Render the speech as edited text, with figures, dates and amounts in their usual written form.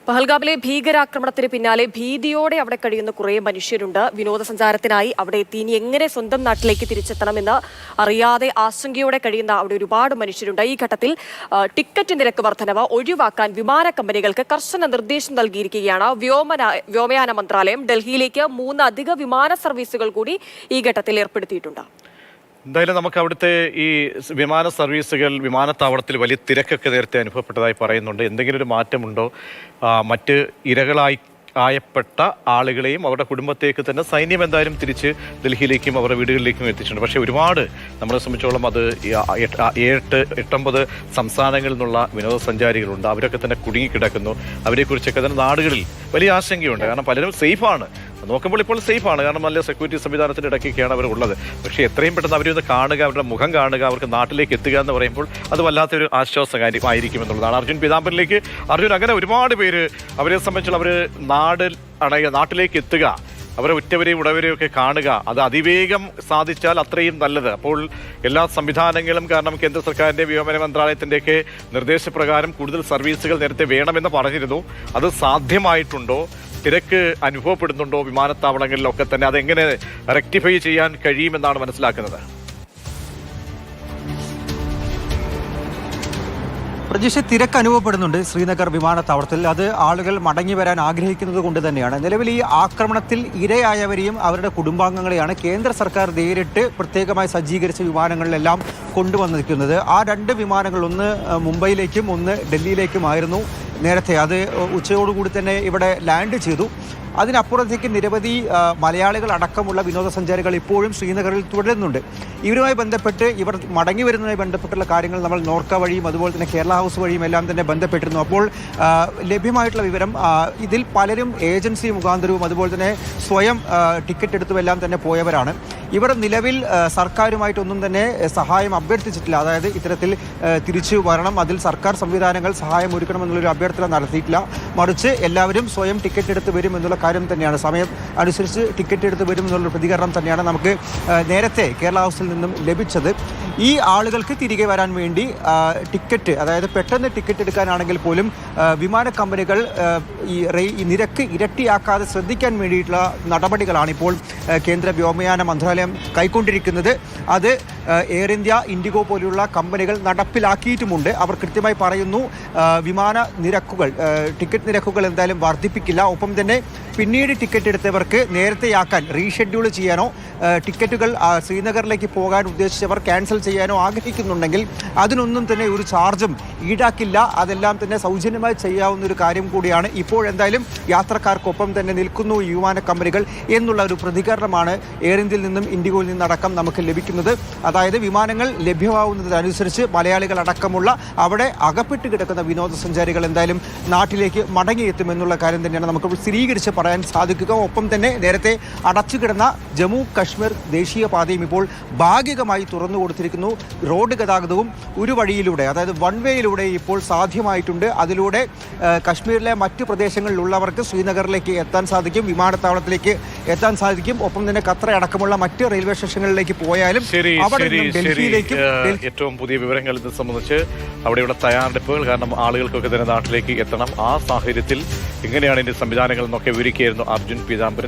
പഹൽഗാമിലെ ഭീകരാക്രമണത്തിന് പിന്നാലെ ഭീതിയോടെ അവിടെ കഴിയുന്ന കുറേ മനുഷ്യരുണ്ട്. വിനോദസഞ്ചാരത്തിനായി അവിടെ എത്തി ഇനി എങ്ങനെ സ്വന്തം നാട്ടിലേക്ക് തിരിച്ചെത്തണമെന്ന് അറിയാതെ ആശങ്കയോടെ കഴിയുന്ന അവിടെ ഒരുപാട് മനുഷ്യരുണ്ട്. ഈ ഘട്ടത്തിൽ ടിക്കറ്റ് നിരക്ക് വർധനവ് ഒഴിവാക്കാൻ വിമാന കമ്പനികൾക്ക് കർശന നിർദ്ദേശം നൽകിയിരിക്കുകയാണ് വ്യോമയാന മന്ത്രാലയം. ഡൽഹിയിലേക്ക് 3 അധിക വിമാന സർവീസുകൾ കൂടി ഈ ഘട്ടത്തിൽ ഏർപ്പെടുത്തിയിട്ടുണ്ട്. എന്തായാലും നമുക്ക് അവിടുത്തെ ഈ വിമാന സർവീസുകൾ വിമാനത്താവളത്തിൽ വലിയ തിരക്കൊക്കെ നേരത്തെ അനുഭവപ്പെട്ടതായി പറയുന്നുണ്ട്. എന്തെങ്കിലും ഒരു മാറ്റമുണ്ടോ? മറ്റ് ആയപ്പെട്ട ആളുകളെയും അവരുടെ കുടുംബത്തേക്ക് തന്നെ സൈന്യം എന്തായാലും തിരിച്ച് ഡൽഹിയിലേക്കും അവരുടെ വീടുകളിലേക്കും എത്തിച്ചിട്ടുണ്ട്. പക്ഷേ ഒരുപാട് നമ്മളെ സംബന്ധിച്ചോളം അത് 8-9 സംസ്ഥാനങ്ങളിൽ നിന്നുള്ള വിനോദസഞ്ചാരികളുണ്ട്. അവരൊക്കെ തന്നെ കുടുങ്ങിക്കിടക്കുന്നു. അവരെക്കുറിച്ചൊക്കെ തന്നെ നാടുകളിൽ വലിയ ആശങ്കയുണ്ട്. കാരണം പലരും സേഫാണ്, നോക്കുമ്പോൾ ഇപ്പോൾ സേഫാണ്. കാരണം നല്ല സെക്യൂരിറ്റി സംവിധാനത്തിൻ്റെ ഇടയ്ക്കൊക്കെയാണ് അവർ ഉള്ളത്. പക്ഷേ എത്രയും പെട്ടെന്ന് അവരൊന്ന് കാണുക, അവരുടെ മുഖം കാണുക, അവർക്ക് നാട്ടിലേക്ക് എത്തുക എന്ന് പറയുമ്പോൾ അത് വല്ലാത്തൊരു ആശ്വാസമായിരിക്കും എന്നുള്ളതാണ്. അർജുൻ പീതാംബരനിലേക്ക്. അർജുൻ, അങ്ങനെ ഒരുപാട് പേര് അവരെ സംബന്ധിച്ചുള്ള അവർ നാട്ടിലേക്ക് എത്തുക, അവരെ ഉറ്റവരെയും ഉടവരെയും ഒക്കെ കാണുക, അത് അതിവേഗം സാധിച്ചാൽ അത്രയും നല്ലത്. അപ്പോൾ എല്ലാ സംവിധാനങ്ങളും, കാരണം കേന്ദ്ര സർക്കാരിൻ്റെ വ്യോമയാന മന്ത്രാലയത്തിൻ്റെയൊക്കെ നിർദ്ദേശപ്രകാരം കൂടുതൽ സർവീസുകൾ നേരത്തെ വേണമെന്ന് പറഞ്ഞിരുന്നു. അത് സാധ്യമായിട്ടുണ്ടോ? തിരക്ക് അനുഭവപ്പെടുന്നുണ്ടോ വിമാനത്താവളങ്ങളിലൊക്കെ തന്നെ? അതെങ്ങനെ റെക്ടിഫൈ ചെയ്യാൻ കഴിയുമെന്നാണ് മനസ്സിലാക്കുന്നത്? പ്രജീഷ്, തിരക്ക് അനുഭവപ്പെടുന്നുണ്ട് ശ്രീനഗർ വിമാനത്താവളത്തിൽ. അത് ആളുകൾ മടങ്ങി വരാൻ ആഗ്രഹിക്കുന്നത് കൊണ്ട് തന്നെയാണ്. നിലവിൽ ഈ ആക്രമണത്തിൽ ഇരയായവരെയും അവരുടെ കുടുംബാംഗങ്ങളെയാണ് കേന്ദ്ര സർക്കാർ നേരിട്ട് പ്രത്യേകമായി സജ്ജീകരിച്ച വിമാനങ്ങളിലെല്ലാം കൊണ്ടുവന്നിരിക്കുന്നത്. ആ 2 വിമാനങ്ങൾ, ഒന്ന് മുംബൈയിലേക്കും ഒന്ന് ഡൽഹിയിലേക്കുമായിരുന്നു നേരത്തെ. അത് ഉച്ചയോടുകൂടി തന്നെ ഇവിടെ ലാൻഡ് ചെയ്തു. അതിനപ്പുറത്തേക്ക് നിരവധി മലയാളികൾ അടക്കമുള്ള വിനോദസഞ്ചാരികൾ ഇപ്പോഴും ശ്രീനഗറിൽ തുടരുന്നുണ്ട്. ഇവരുമായി ബന്ധപ്പെട്ട്, ഇവർ മടങ്ങി വരുന്നതുമായി ബന്ധപ്പെട്ടുള്ള കാര്യങ്ങൾ നമ്മൾ നോർക്ക വഴിയും അതുപോലെ തന്നെ കേരള ഹൗസ് വഴിയും എല്ലാം തന്നെ ബന്ധപ്പെട്ടിരുന്നു. അപ്പോൾ ലഭ്യമായിട്ടുള്ള വിവരം, ഇതിൽ പലരും ഏജൻസി മുഖാന്തരവും അതുപോലെ തന്നെ സ്വയം ടിക്കറ്റ് എടുത്തും എല്ലാം തന്നെ പോയവരാണ്. ഇവർ നിലവിൽ സർക്കാരുമായിട്ടൊന്നും തന്നെ സഹായം അഭ്യർത്ഥിച്ചിട്ടില്ല. അതായത് ഇത്തരത്തിൽ തിരിച്ചു വരണം, അതിൽ സർക്കാർ സംവിധാനങ്ങൾ സഹായം ഒരുക്കണമെന്നുള്ളൊരു അഭ്യർത്ഥന നടത്തിയിട്ടില്ല. മറിച്ച് എല്ലാവരും സ്വയം ടിക്കറ്റ് എടുത്ത് വരും എന്നുള്ള കാര്യം തന്നെയാണ്, സമയം അനുസരിച്ച് ടിക്കറ്റ് എടുത്ത് വരും എന്നുള്ള പ്രതികരണം തന്നെയാണ് നമുക്ക് നേരത്തെ കേരള ഹൗസിൽ നിന്നും ലഭിച്ചത്. ഈ ആളുകൾക്ക് തിരികെ വരാൻ വേണ്ടി ടിക്കറ്റ്, അതായത് പെട്ടെന്ന് ടിക്കറ്റ് എടുക്കാനാണെങ്കിൽ പോലും വിമാന കമ്പനികൾ ഈ നിരക്ക് ഇരട്ടിയാക്കാതെ ശ്രദ്ധിക്കാൻ വേണ്ടിയിട്ടുള്ള നടപടികളാണ് ഇപ്പോൾ കേന്ദ്ര വ്യോമയാന മന്ത്രാലയം കൈക്കൊണ്ടിരിക്കുന്നത്. അത് എയർ ഇന്ത്യ, ഇൻഡിഗോ പോലുള്ള കമ്പനികൾ നടപ്പിലാക്കിയിട്ടുമുണ്ട്. അവർ കൃത്യമായി പറയുന്നു, വിമാന നിരക്കുകൾ, ടിക്കറ്റ് നിരക്കുകൾ എന്തായാലും വർദ്ധിപ്പിക്കില്ല. ഒപ്പം തന്നെ പിന്നീട് ടിക്കറ്റ് എടുത്തവർക്ക് നേരത്തെയാക്കാൻ, റീഷെഡ്യൂൾ ചെയ്യാനോ, ടിക്കറ്റുകൾ ശ്രീനഗറിലേക്ക് പോകാൻ ഉദ്ദേശിച്ചവർ ക്യാൻസൽ ചെയ്യാനോ ആഗ്രഹിക്കുന്നുണ്ടെങ്കിൽ അതിനൊന്നും തന്നെ ഒരു ചാർജും ഈടാക്കില്ല. അതെല്ലാം തന്നെ സൗജന്യമായി ചെയ്യാവുന്ന ഒരു കാര്യം കൂടിയാണ്. ഇപ്പോൾ യാത്രക്കാർക്കൊപ്പം തന്നെ നിൽക്കുന്നു ഈ വിമാന കമ്പനികൾ എന്നുള്ള ഒരു പ്രതികരണമാണ് എയർ ഇന്ത്യയിൽ നിന്നും ഇൻഡിഗോയിൽ നിന്നടക്കം നമുക്ക് ലഭിക്കുന്നത്. അതായത് വിമാനങ്ങൾ ലഭ്യമാവുന്നതിനനുസരിച്ച് മലയാളികൾ അടക്കമുള്ള അവിടെ അകപ്പെട്ട് കിടക്കുന്ന വിനോദസഞ്ചാരികൾ എന്തായാലും നാട്ടിലേക്ക് മടങ്ങിയെത്തുമെന്നുള്ള കാര്യം തന്നെയാണ് നമുക്ക് സ്ഥിരീകരിച്ച് പറയാൻ സാധിക്കുക. ഒപ്പം തന്നെ നേരത്തെ അടച്ചുകിടന്ന ജമ്മു കശ്മീർ ദേശീയപാതയും ഇപ്പോൾ ഭാഗികമായി തുറന്നു കൊടുത്തിരിക്കുന്നു. റോഡ് ഗതാഗതവും ഒരു വഴിയിലൂടെ, അതായത് വൺ വേയിലൂടെ ഇപ്പോൾ സാധ്യമായിട്ടുണ്ട്. അതിലൂടെ കശ്മീരിലെ മറ്റു പ്രദേശങ്ങളിലുള്ളവർക്ക് ശ്രീനഗറിലേക്ക് എത്താൻ സാധിക്കും, വിമാനത്താവളത്തിലേക്ക് എത്താൻ സാധിക്കും. ഒപ്പം തന്നെ ഖത്ര അടക്കമുള്ള മറ്റ് റെയിൽവേ സ്റ്റേഷനുകളിലേക്ക് പോയാലും ഏറ്റവും പുതിയ വിവരങ്ങൾ ഇത് സംബന്ധിച്ച് അവിടെയുള്ള തയ്യാറെടുപ്പുകൾ, കാരണം ആളുകൾക്കൊക്കെ തന്നെ നാട്ടിലേക്ക് എത്തണം. ആ സാഹചര്യത്തിൽ എങ്ങനെയാണ് ഇതിന്റെ സംവിധാനങ്ങൾ എന്നൊക്കെ വിവരിക്കുകയായിരുന്നു അർജുൻ പീതാംബരൻ.